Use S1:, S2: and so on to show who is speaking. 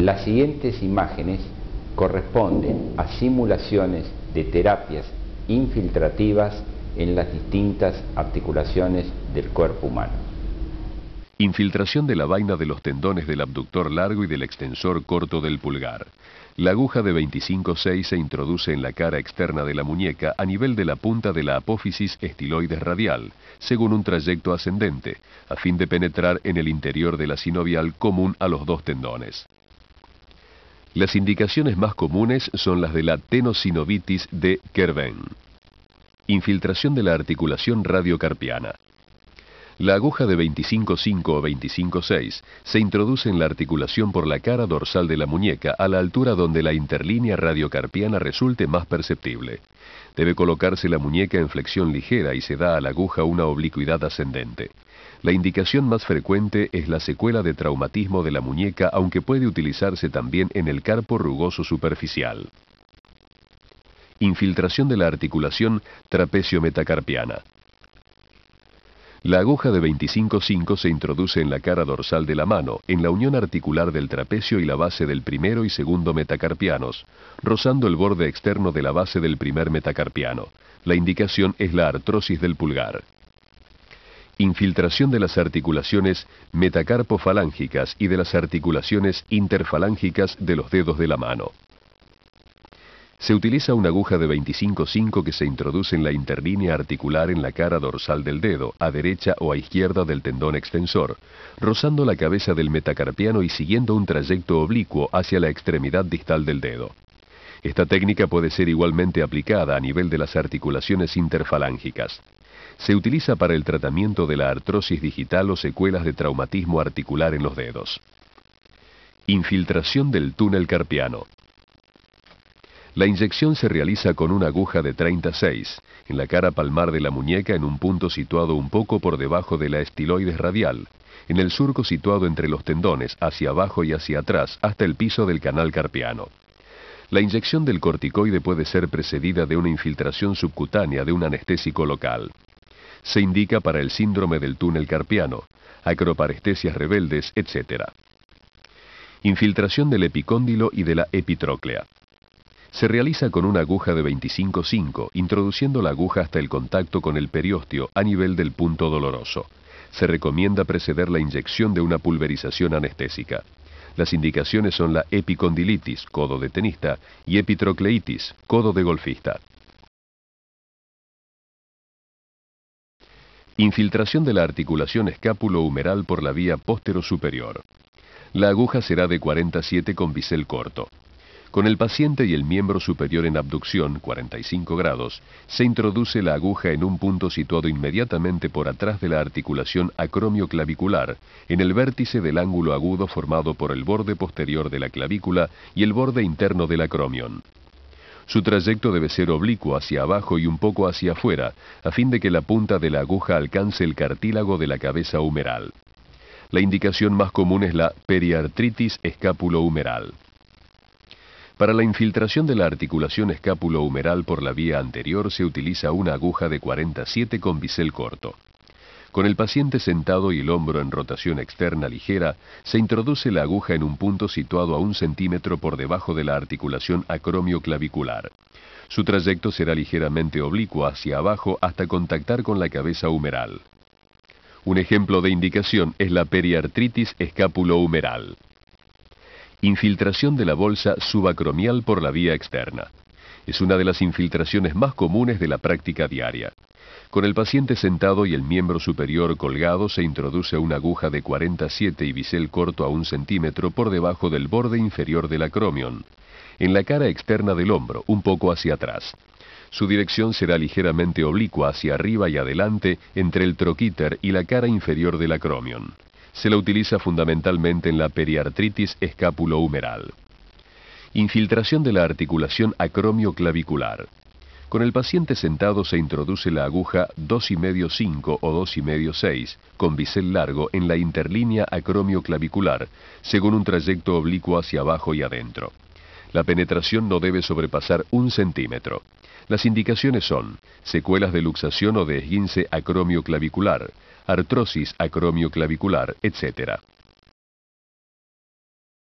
S1: Las siguientes imágenes corresponden a simulaciones de terapias infiltrativas en las distintas articulaciones del cuerpo humano.
S2: Infiltración de la vaina de los tendones del abductor largo y del extensor corto del pulgar. La aguja de 25/6 se introduce en la cara externa de la muñeca a nivel de la punta de la apófisis estiloides radial, según un trayecto ascendente, a fin de penetrar en el interior de la sinovial común a los dos tendones. Las indicaciones más comunes son las de la tenosinovitis de Kerven. Infiltración de la articulación radiocarpiana. La aguja de 25/5 o 25/6 se introduce en la articulación por la cara dorsal de la muñeca a la altura donde la interlínea radiocarpiana resulte más perceptible. Debe colocarse la muñeca en flexión ligera y se da a la aguja una oblicuidad ascendente. La indicación más frecuente es la secuela de traumatismo de la muñeca, aunque puede utilizarse también en el carpo rugoso superficial. Infiltración de la articulación trapecio-metacarpiana. La aguja de 25/5 se introduce en la cara dorsal de la mano, en la unión articular del trapecio y la base del primero y segundo metacarpianos, rozando el borde externo de la base del primer metacarpiano. La indicación es la artrosis del pulgar. Infiltración de las articulaciones metacarpofalángicas y de las articulaciones interfalángicas de los dedos de la mano. Se utiliza una aguja de 25/5 que se introduce en la interlínea articular en la cara dorsal del dedo, a derecha o a izquierda del tendón extensor, rozando la cabeza del metacarpiano y siguiendo un trayecto oblicuo hacia la extremidad distal del dedo. Esta técnica puede ser igualmente aplicada a nivel de las articulaciones interfalángicas. Se utiliza para el tratamiento de la artrosis digital o secuelas de traumatismo articular en los dedos. Infiltración del túnel carpiano. La inyección se realiza con una aguja de 30/6, en la cara palmar de la muñeca en un punto situado un poco por debajo de la estiloides radial, en el surco situado entre los tendones, hacia abajo y hacia atrás, hasta el piso del canal carpiano. La inyección del corticoide puede ser precedida de una infiltración subcutánea de un anestésico local. Se indica para el síndrome del túnel carpiano, acroparestesias rebeldes, etc. Infiltración del epicóndilo y de la epitróclea. Se realiza con una aguja de 25/5, introduciendo la aguja hasta el contacto con el periósteo a nivel del punto doloroso. Se recomienda preceder la inyección de una pulverización anestésica. Las indicaciones son la epicondilitis, codo de tenista, y epitrocleitis, codo de golfista. Infiltración de la articulación escápulo-humeral por la vía póstero-superior. La aguja será de 47 con bisel corto. Con el paciente y el miembro superior en abducción, 45 grados, se introduce la aguja en un punto situado inmediatamente por atrás de la articulación acromioclavicular, en el vértice del ángulo agudo formado por el borde posterior de la clavícula y el borde interno del acromion. Su trayecto debe ser oblicuo hacia abajo y un poco hacia afuera, a fin de que la punta de la aguja alcance el cartílago de la cabeza humeral. La indicación más común es la periartritis escápulo-humeral. Para la infiltración de la articulación escápulo-humeral por la vía anterior se utiliza una aguja de 47 con bisel corto. Con el paciente sentado y el hombro en rotación externa ligera, se introduce la aguja en un punto situado a 1 centímetro por debajo de la articulación acromioclavicular. Su trayecto será ligeramente oblicuo hacia abajo hasta contactar con la cabeza humeral. Un ejemplo de indicación es la periartritis escápulo-humeral. Infiltración de la bolsa subacromial por la vía externa. Es una de las infiltraciones más comunes de la práctica diaria. Con el paciente sentado y el miembro superior colgado se introduce una aguja de 47 y bisel corto a 1 centímetro por debajo del borde inferior del acromion, en la cara externa del hombro, un poco hacia atrás. Su dirección será ligeramente oblicua hacia arriba y adelante entre el troquíter y la cara inferior del acromion. Se la utiliza fundamentalmente en la periartritis escápulo-humeral. Infiltración de la articulación acromioclavicular. Con el paciente sentado se introduce la aguja 2,5/5 o 2,5/6 con bisel largo en la interlínea acromioclavicular, según un trayecto oblicuo hacia abajo y adentro. La penetración no debe sobrepasar 1 centímetro. Las indicaciones son secuelas de luxación o de esguince acromioclavicular, artrosis acromioclavicular, etc.